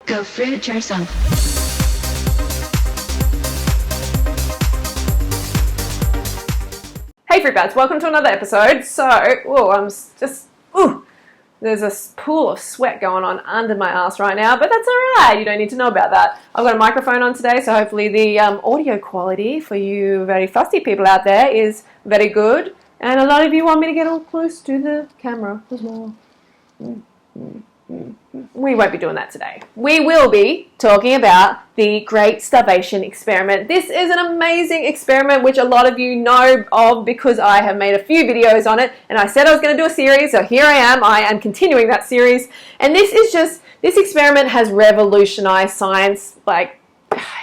Go fruit yourself. Hey Fruit Bats, welcome to another episode. So, there's a pool of sweat going on under my ass right now, but that's alright, you don't need to know about that. I've got a microphone on today, so hopefully the audio quality for you very fussy people out there is very good. And a lot of you want me to get all close to the camera as well. We won't be doing that today. We will be talking about the Great Starvation Experiment. This is an amazing experiment which a lot of you know of because I have made a few videos on it, and I said I was going to do a series, so here I am continuing that series. And this experiment has revolutionized science. Like,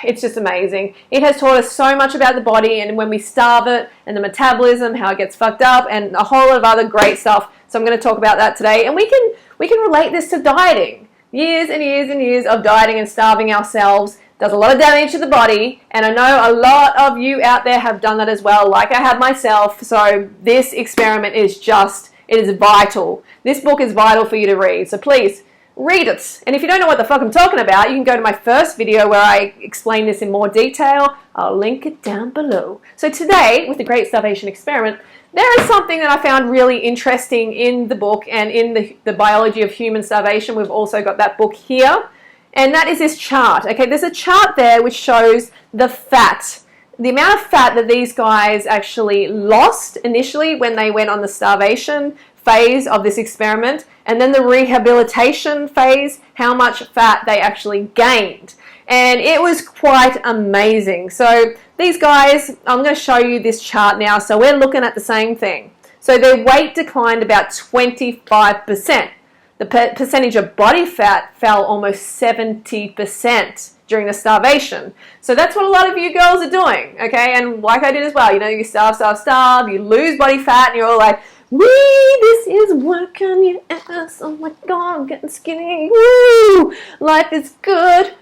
it's just amazing. It has taught us so much about the body and when we starve it and the metabolism, how it gets fucked up, and a whole lot of other great stuff. So I'm going to talk about that today. And we can relate this to dieting. Years and years and years of dieting and starving ourselves does a lot of damage to the body. And I know a lot of you out there have done that as well, like I have myself. So this experiment is it is vital. This book is vital for you to read. So please, read it. And if you don't know what the fuck I'm talking about, you can go to my first video where I explain this in more detail. I'll link it down below. So today, with the Great Starvation Experiment, there is something that I found really interesting in the book and in the biology of human starvation. We've also got that book here. And that is this chart. Okay, there's a chart there which shows the fat. The amount of fat that these guys actually lost initially when they went on the starvation phase of this experiment, and then the rehabilitation phase, how much fat they actually gained. And it was quite amazing. So these guys, I'm going to show you this chart now. So we're looking at the same thing. So their weight declined about 25%. The percentage of body fat fell almost 70% during the starvation. So that's what a lot of you girls are doing, okay? And like I did as well, you starve, you lose body fat, and you're all like, wee, this is work on your ass. Oh my God, I'm getting skinny. Woo, life is good.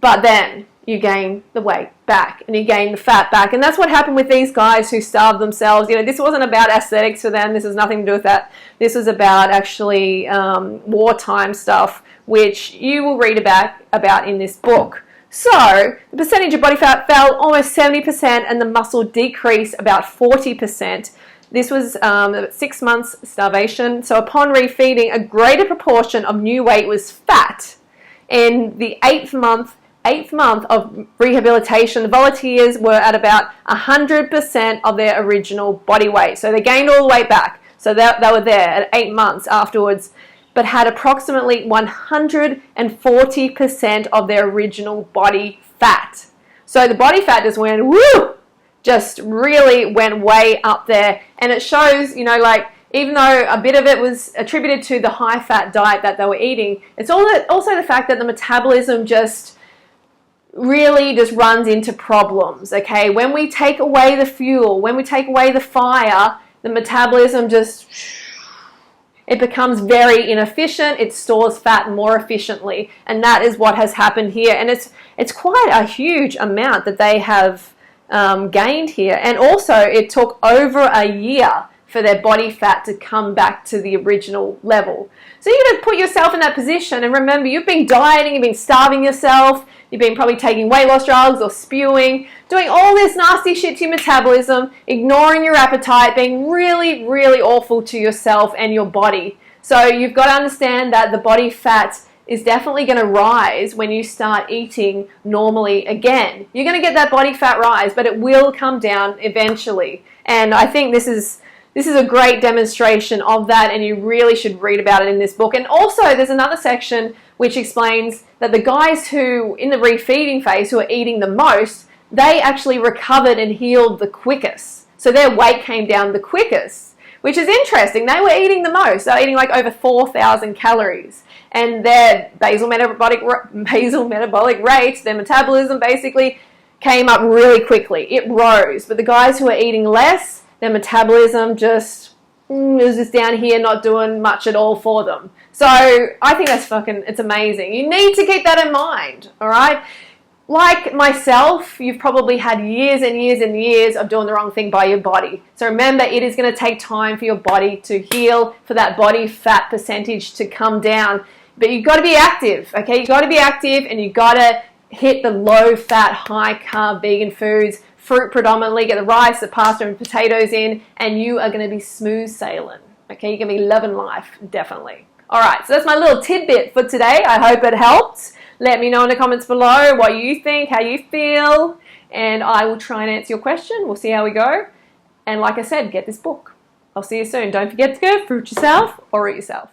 But then you gain the weight back and you gain the fat back. And that's what happened with these guys who starved themselves. This wasn't about aesthetics for them. This has nothing to do with that. This was about actually wartime stuff, which you will read about in this book. So the percentage of body fat fell almost 70% and the muscle decreased about 40%. This was 6 months starvation. So upon refeeding, a greater proportion of new weight was fat. In the eighth month of rehabilitation, the volunteers were at about 100% of their original body weight. So they gained all the weight back. So they were there at 8 months afterwards, but had approximately 140% of their original body fat. So the body fat just went, woo! Just really went way up there. And it shows, even though a bit of it was attributed to the high-fat diet that they were eating, it's also the fact that the metabolism really just runs into problems, okay? When we take away the fuel, when we take away the fire, the metabolism it becomes very inefficient. It stores fat more efficiently. And that is what has happened here. And it's quite a huge amount that they have gained here. And also it took over a year for their body fat to come back to the original level. So you're going to put yourself in that position, and remember, you've been dieting, you've been starving yourself, you've been probably taking weight loss drugs or spewing, doing all this nasty shit to your metabolism, ignoring your appetite, being really, really awful to yourself and your body. So you've got to understand that the body fat is definitely going to rise when you start eating normally again. You're going to get that body fat rise, but it will come down eventually. And I think this is a great demonstration of that, and you really should read about it in this book. And also, there's another section which explains that the guys who, in the refeeding phase, who are eating the most, they actually recovered and healed the quickest. So their weight came down the quickest, which is interesting. They were eating the most. They were eating like over 4,000 calories. And their basal metabolic rates, their metabolism basically came up really quickly. It rose. But the guys who are eating less, their metabolism is just down here, not doing much at all for them. So I think it's amazing. You need to keep that in mind, all right? Like myself, you've probably had years and years and years of doing the wrong thing by your body. So remember, it is going to take time for your body to heal, for that body fat percentage to come down. But you've got to be active, okay? You've got to be active, and you've got to hit the low-fat, high-carb vegan foods, fruit predominantly, get the rice, the pasta, and potatoes in, and you are going to be smooth sailing, okay? You're going to be loving life, definitely. All right, so that's my little tidbit for today. I hope it helped. Let me know in the comments below what you think, how you feel, and I will try and answer your question. We'll see how we go. And like I said, get this book. I'll see you soon. Don't forget to go fruit yourself or eat yourself.